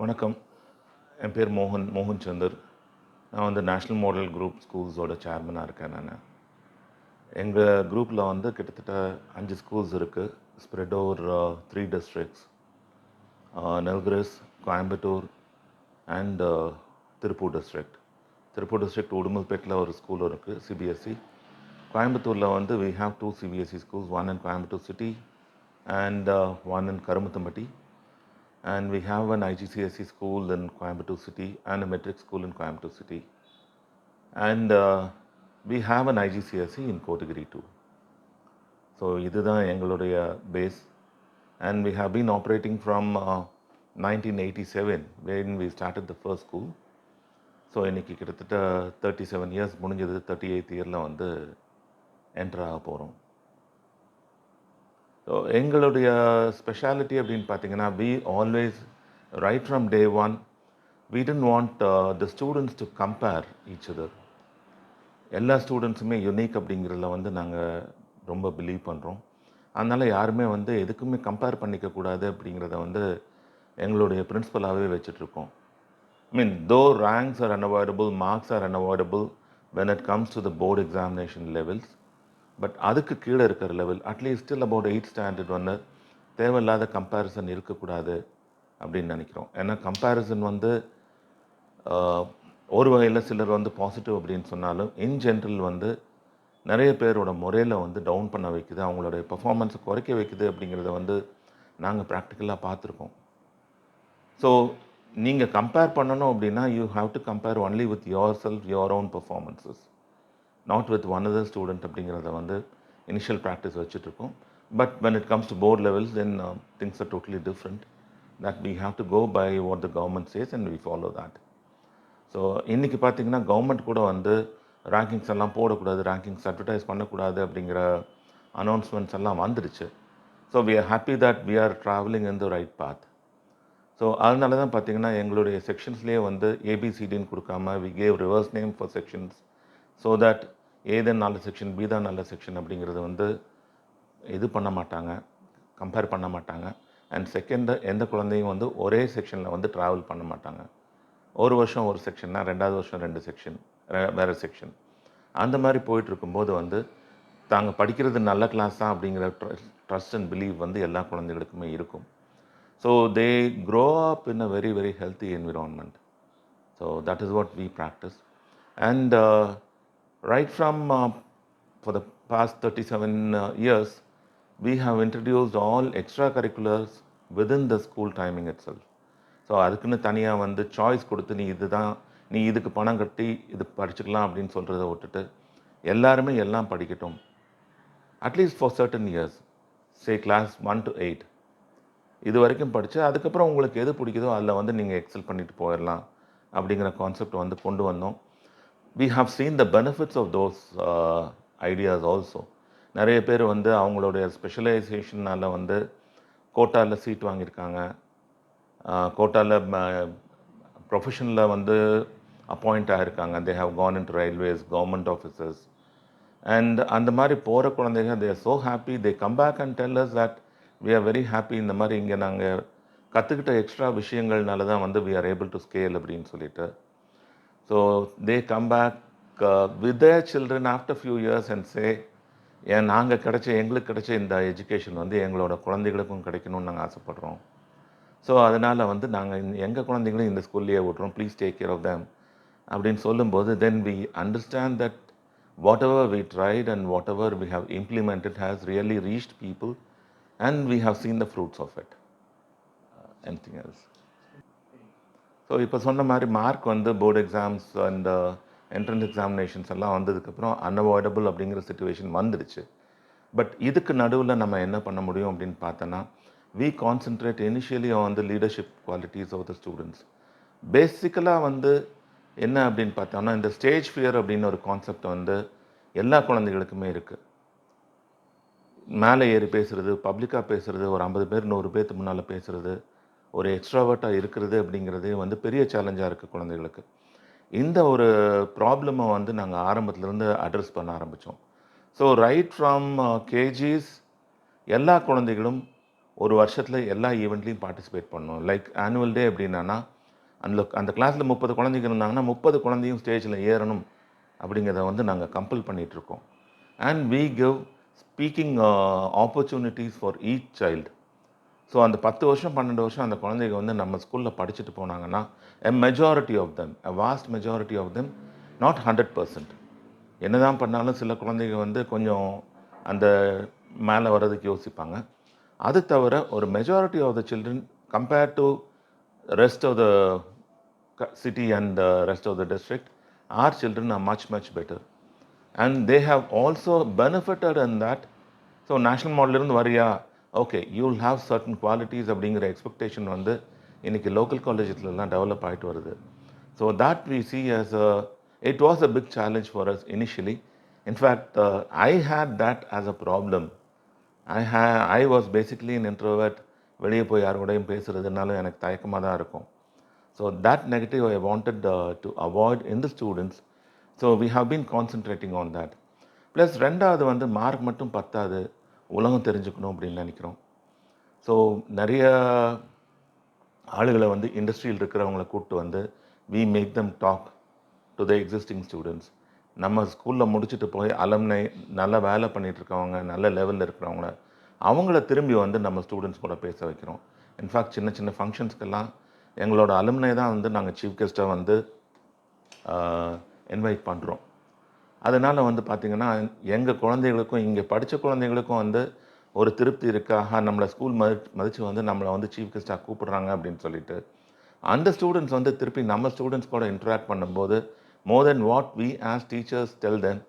வணக்கம். என் பேர் மோகன் சந்தர். நான் வந்து நேஷ்னல் மாடல் குரூப் ஸ்கூல்ஸோட சேர்மனாக இருக்கேன் நான். எங்கள் குரூப்பில் வந்து கிட்டத்தட்ட 5 ஸ்கூல்ஸ் இருக்குது. Spread over 3 districts. Nilgiris, Coimbatore and Tiruppur district. Tiruppur district உடுமல்பேட்டில் ஒரு ஸ்கூல் இருக்குது, சிபிஎஸ்சி. கோயம்புத்தூரில் வந்து we have 2 CBSE schools, one in Coimbatore city and one in Karumathampatti. And we have an IGCSE school in Coimbatore City and a metric school in Coimbatore City. And we have an IGCSE in Kotagiri too. So, இதுதான் எங்களுடைய base. And we have been operating from 1987 when we started the first school. So, இன்னைக்கு கிட்டத்தட்ட 37 years முடிஞ்சது, 38th yearல வந்து enter ஆக போகிறோம். So எங்களுடைய speciality அப்படின்னு பார்த்தீங்கன்னா, we always, right from day one, we didn't want the students to compare each other. எல்லா ஸ்டூடெண்ட்ஸுமே யுனிக் அப்படிங்கிறதுல வந்து நாங்கள் ரொம்ப பிலீவ் பண்ணுறோம். அதனால் யாருமே வந்து எதுக்குமே கம்பேர் பண்ணிக்கக்கூடாது அப்படிங்கிறத வந்து எங்களுடைய பிரின்சிபலாகவே வச்சுட்ருக்கோம். I mean, though ranks are unavoidable, marks are unavoidable when it comes to the board examination levels, but அதுக்கு கீழே இருக்கிற level at least still about 8th standard வந்து தேவையில்லாத கம்பேரிசன் இருக்கக்கூடாது அப்படின்னு நினைக்கிறோம். ஏன்னா கம்பேரிசன் வந்து ஒரு வகையில் சிலர் வந்து பாசிட்டிவ் அப்படின்னு சொன்னாலும் இன் ஜென்ரல் வந்து நிறைய பேரோட முறையில் வந்து டவுன் பண்ண வைக்குது, அவங்களுடைய பர்ஃபார்மன்ஸை குறைக்க வைக்குது அப்படிங்கிறத வந்து நாங்கள் ப்ராக்டிக்கலாக பார்த்துருக்கோம். ஸோ நீங்கள் கம்பேர் பண்ணணும் அப்படின்னா you have to compare only with yourself, your own performances, not with one other student அப்படிங்கிறத வந்து இனிஷியல் ப்ராக்டிஸ் வச்சுட்ருக்கோம். But when it comes to board levels, then things are totally different. That we have to go by what the government says and we follow that. So இன்றைக்கி பார்த்திங்கன்னா government கூட வந்து rankings எல்லாம் போடக்கூடாது, rankings advertise பண்ணக்கூடாது அப்படிங்கிற announcements எல்லாம் வந்துடுச்சு. So we are happy that we are traveling in the right path. So அதனால தான் பார்த்திங்கன்னா எங்களுடைய செக்ஷன்ஸ்லேயே வந்து ஏபிசிடின்னு கொடுக்காம we gave reverse name for sections so that ஏ தான் நல்ல செக்ஷன், பி தான் நல்ல செக்ஷன் அப்படிங்கிறது வந்து இது பண்ண மாட்டாங்க, கம்பேர் பண்ண மாட்டாங்க. அண்ட் செகண்டு, எந்த குழந்தையும் வந்து ஒரே செக்ஷனில் வந்து ட்ராவல் பண்ண மாட்டாங்க. ஒரு வருஷம் ஒரு செக்ஷன்னா 2வது வருஷம் 2 செக்ஷன், வேறு செக்ஷன், அந்த மாதிரி போயிட்டுருக்கும்போது வந்து தாங்க படிக்கிறது நல்ல கிளாஸ் தான் அப்படிங்கிற ட்ரஸ்ட் அண்ட் பிலீவ் வந்து எல்லா குழந்தைகளுக்குமே இருக்கும். So they grow up in a very very healthy environment. So that is what we practice. And right from for the past 37 years, we have introduced all extracurriculars within the school timing itself. So அதுக்குன்னு தனியாக வந்து choice கொடுத்து நீ இதுதான், நீ இதுக்கு பணம் கட்டி இது படிச்சுக்கலாம் அப்படின்னு சொல்கிறத விட்டுட்டு எல்லாருமே எல்லாம் படிக்கட்டும், at least for certain years, say class 1 to 8 இது வரைக்கும் படித்து அதுக்கப்புறம் உங்களுக்கு எது பிடிக்குதோ அதில் வந்து நீங்கள் எக்ஸல் பண்ணிட்டு போயிடலாம் அப்படிங்கிற கான்செப்ட் வந்து கொண்டு வந்தோம். We have seen the benefits of those ideas also. நிறைய பேர் வந்து அவங்களுடைய ஸ்பெஷலைசேஷனால் வந்து கோட்டாவில் சீட் வாங்கியிருக்காங்க, கோட்டாவில் ப்ரொஃபஷனில் வந்து அப்பாயிண்ட் ஆகிருக்காங்க. They have gone in to railways, government officers. And அந்த மாதிரி போகிற குழந்தைங்க they are so happy, they come back and tell us that we are very happy. இந்த மாதிரி இங்கே நாங்கள் கற்றுக்கிட்ட எக்ஸ்ட்ரா விஷயங்கள்னால தான் வந்து we are able to scale அப்படின்னு சொல்லிட்டு. So they come back with their children after few years and say, ஏன் எங்களுக்கு கிடைச்ச இந்த எஜுகேஷன் வந்து எங்களோட குழந்தைகளுக்கும் கிடைக்கணும்னு நாங்கள் ஆசைப்படுறோம். ஸோ அதனால் வந்து நாங்கள் எங்கள் குழந்தைங்களும் இந்த ஸ்கூல்லையே விட்றோம், please take care of them அப்படின்னு சொல்லும்போது then we understand that whatever we tried and whatever we have implemented has really reached people and we have seen the fruits of it. Anything else? So இப்போ சொன்ன மாதிரி mark வந்து board exams and entrance examinations எல்லாம் வந்ததுக்கப்புறம் unavoidable அப்படிங்கிற situation வந்துடுச்சு. But இதுக்கு நடுவில் நம்ம என்ன பண்ண முடியும் அப்படின்னு பார்த்தோன்னா, we concentrate initially on the leadership qualities of the students. பேசிக்கலாக வந்து என்ன அப்படின்னு பார்த்தோம்னா, இந்த ஸ்டேஜ் ஃபியர் அப்படின்னு ஒரு கான்செப்ட் வந்து எல்லா குழந்தைகளுக்குமே இருக்குது. மேலே ஏறி பேசுகிறது, பப்ளிக்காக பேசுகிறது, ஒரு 50 பேர் 100 பேர்த்து முன்னால் பேசுகிறது, ஒரு எக்ஸ்ட்ராவர்ட்டாக இருக்கிறது அப்படிங்கிறது வந்து பெரிய சேலஞ்சாக இருக்குது குழந்தைகளுக்கு. இந்த ஒரு ப்ராப்ளமை வந்து நாங்கள் ஆரம்பத்துலேருந்து அட்ரஸ் பண்ண ஆரம்பித்தோம். ஸோ ரைட் ஃப்ரம் கேஜிஸ் எல்லா குழந்தைகளும் ஒரு வருஷத்தில் எல்லா ஈவெண்ட்லேயும் பார்ட்டிசிபேட் பண்ணணும். லைக் ஆனுவல் டே அப்படின்னா, அந்த கிளாஸில் 30 குழந்தைங்க இருந்தாங்கன்னா 30 குழந்தையும் ஸ்டேஜில் ஏறணும் அப்படிங்கிறத வந்து நாங்கள் கம்பல் பண்ணிகிட்ருக்கோம். And we give speaking opportunities for each child. So அந்த 10 வருஷம் 12 வருஷம் அந்த குழந்தைங்க வந்து நம்ம ஸ்கூலில் படிச்சுட்டு போனாங்கன்னா, majority of them, vast majority of them, not 100%. என்னதான் பண்ணாலும் சில குழந்தைங்க வந்து கொஞ்சம் அந்த மேலே வர்றதுக்கு யோசிப்பாங்க. அது தவிர ஒரு majority of the children compare to rest of the city and rest of the district, our children are much, much better. And they have also benefited in that. So national மாடலிருந்து வரியா, okay you will have certain qualities அப்படிங்கிற expectation வந்து இன்றைக்கி local காலேஜஸ்லாம் develop ஆகிட்டு வருது. So that we see as a, it was a big challenge for us initially. In fact, I had that as a problem. I was basically an introvert. வெளியே போய் யார் கூடயும் பேசுகிறதுனாலும் எனக்கு தயக்கமாக தான் இருக்கும். So that negative I wanted to avoid in the students. So we have been concentrating on that. Plus ரெண்டாவது வந்து mark மட்டும் பத்தாது, உலகம் தெரிஞ்சுக்கணும் அப்படின்னு நினைக்கிறோம். ஸோ நிறைய ஆளுகளை வந்து இண்டஸ்ட்ரியில் இருக்கிறவங்கள கூப்பிட்டு வந்து we make them talk to the existing students. நம்ம ஸ்கூலில் முடிச்சுட்டு போய் அலம்னை நல்ல வேலை பண்ணிகிட்ருக்கவங்க, நல்ல லெவலில் இருக்கிறவங்கள அவங்கள திரும்பி வந்து நம்ம ஸ்டூடெண்ட்ஸ் கூட பேச வைக்கிறோம். இன்ஃபேக்ட் சின்ன சின்ன ஃபங்க்ஷன்ஸ்க்கெல்லாம் எங்களோட அலுமினை தான் வந்து நாங்கள் சீஃப் கெஸ்ட்டாக வந்து இன்வைட் பண்ணுறோம். அதனால் வந்து பார்த்திங்கன்னா எங்கள் குழந்தைகளுக்கும் இங்கே படித்த குழந்தைகளுக்கும் வந்து ஒரு திருப்தி இருக்காக நம்மளை ஸ்கூல் மதித்து வந்து நம்மளை வந்து சீஃப் கெஸ்ட்டாக கூப்பிட்றாங்க அப்படின்னு சொல்லிட்டு அந்த ஸ்டூடெண்ட்ஸ் வந்து திருப்பி நம்ம ஸ்டூடெண்ட்ஸ் கூட இன்ட்ராக்ட் பண்ணும்போது more than what we as teachers tell them,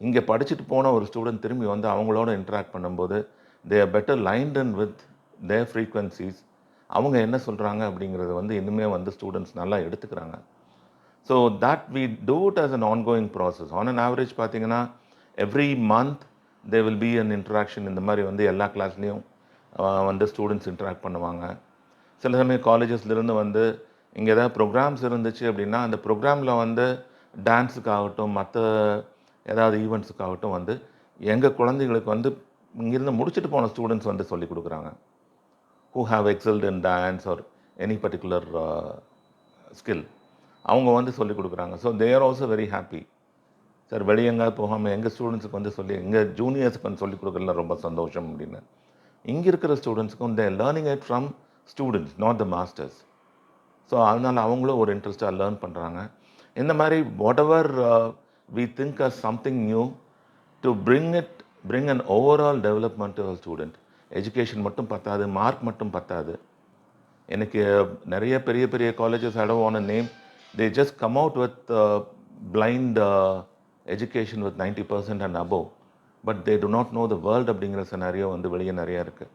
இங்கே படிச்சுட்டு போன ஒரு ஸ்டூடெண்ட் திரும்பி வந்து அவங்களோட இன்ட்ராக்ட் பண்ணும்போது they are better lined in with their frequencies. அவங்க என்ன சொல்கிறாங்க அப்படிங்கிறத வந்து இன்னுமே வந்து ஸ்டூடெண்ட்ஸ் நல்லா எடுத்துக்கிறாங்க. So that we do it as an ongoing process. On an average பார்த்தீங்கன்னா every month they will be an interaction. இந்த மாதிரி வந்து எல்லா கிளாஸ்லேயும் வந்து ஸ்டூடெண்ட்ஸ் இன்ட்ராக்ட் பண்ணுவாங்க. சில சமயம் காலேஜஸ்லேருந்து வந்து இங்கே ஏதாவது ப்ரோக்ராம்ஸ் இருந்துச்சு அப்படின்னா அந்த ப்ரோக்ராமில் வந்து டான்ஸுக்காகட்டும் மற்ற ஏதாவது ஈவெண்ட்ஸுக்காகட்டும் வந்து எங்கள் குழந்தைங்களுக்கு வந்து இங்கேருந்து முடிச்சுட்டு போன ஸ்டூடெண்ட்ஸ் வந்து சொல்லிக் கொடுக்குறாங்க. who have excelled in dance or any particular skill. அவங்க வந்து சொல்லிக் கொடுக்குறாங்க. So they are also very happy. Sir வெளியே எங்கேயாவது போகாமல் எங்கள் ஸ்டூடெண்ட்ஸுக்கு வந்து சொல்லி எங்கள் ஜூனியர்ஸுக்கு வந்து சொல்லிக் கொடுக்குறதுல ரொம்ப சந்தோஷம் அப்படின்னு. இங்கே இருக்கிற ஸ்டூடெண்ட்ஸுக்கும் they learning it from students, not the masters. So அதனால் அவங்களும் ஒரு இன்ட்ரெஸ்ட்டாக லேர்ன் பண்ணுறாங்க. இந்த மாதிரி whatever we think as something new to bring an overall development to a student. Education மட்டும் பத்தாது, மார்க் மட்டும் பத்தாது. எனக்கு நிறைய பெரிய பெரிய colleges I don't want to name, they just come out with blind education with 90% and above, but they do not know the world அப்படிங்கிற scenario வந்து வெளியே நிறையா இருக்குது.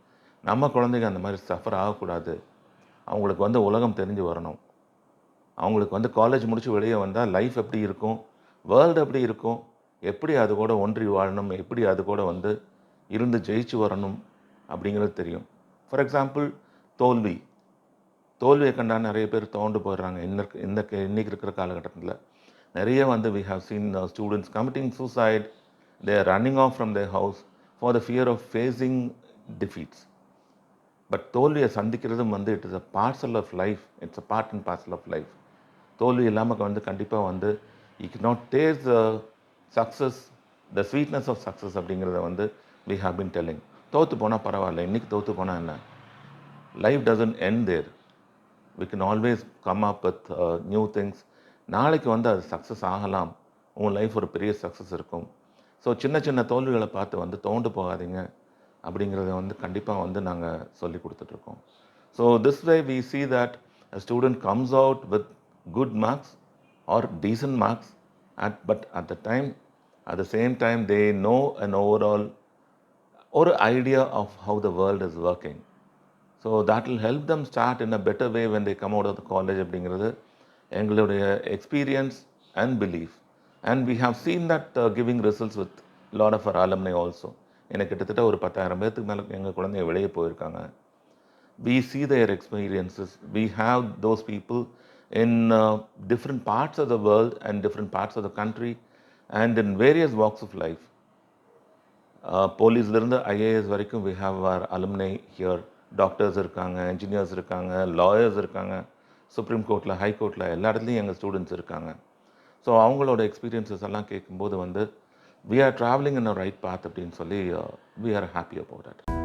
நம்ம குழந்தைங்க அந்த மாதிரி சஃபர் ஆகக்கூடாது. அவங்களுக்கு வந்து உலகம் தெரிஞ்சு வரணும். அவங்களுக்கு வந்து காலேஜ் முடித்து வெளியே வந்தால் லைஃப் எப்படி இருக்கும், வேர்ல்டு எப்படி இருக்கும், எப்படி அது கூட ஒன்றி வாழணும், எப்படி அது கூட வந்து இருந்து ஜெயிச்சு வரணும் அப்படிங்கிறது தெரியும். ஃபார் எக்ஸாம்பிள் தோல்வியை கண்டா நிறைய பேர் தோண்டு போயிடுறாங்க. இன்றைக்கி இருக்கிற காலகட்டத்தில் நிறைய வந்து we have seen students committing suicide. They are running off from their house for the fear of facing defeats. But தோல்வியை சந்திக்கிறதும் வந்து it is a parcel of life. It's a part and parcel of life. தோல்வி இல்லாமல் வந்து கண்டிப்பாக வந்து you can not taste the success, the sweetness of success அப்படிங்கிறத வந்து வி ஹவ் பின் டெல்லிங். தோற்று போனால் பரவாயில்ல, இன்றைக்கி தோற்று போனால் என்ன, life doesn't end there. We can always come up with new things. நாளைக்கு வந்து அது சக்ஸஸ் ஆகலாம், உங்கள் லைஃப் ஒரு பெரிய சக்ஸஸ் இருக்கும். ஸோ சின்ன சின்ன தோல்விகளை பார்த்து வந்து தோண்டு போகாதீங்க அப்படிங்கிறத வந்து கண்டிப்பாக வந்து நாங்கள் சொல்லி கொடுத்துட்ருக்கோம். So this way we see that a student comes out with good marks or decent marks, but at the same time they know an overall or idea of how the world is working. So that will help them start in a better way when they come out of the college அப்படிங்கிறது எங்களுடைய experience and belief. And we have seen that giving results with lot of our alumni also. எனக்கு கிட்டத்தட்ட ஒரு 10,000 பேர்த்துக்கு மேலே எங்கள் குழந்தைங்க வெளியே போயிருக்காங்க. We see their experiences. We have those people in different parts of the world and different parts of the country and in various walks of life. போலீஸ்லேருந்து IAS வரைக்கும் we have our alumni here. Doctors இருக்காங்க, engineers இருக்காங்க, lawyers இருக்காங்க, supreme கோர்ட்ல, high கோர்ட்ல எல்லா இடத்துலயும் எங்க students இருக்காங்க. ஸோ அவங்களோட எக்ஸ்பீரியன்ஸஸ் எல்லாம் கேட்கும்போது வந்து, "we are travelling in a right path" அப்படின்னு சொல்லி we are happy about that.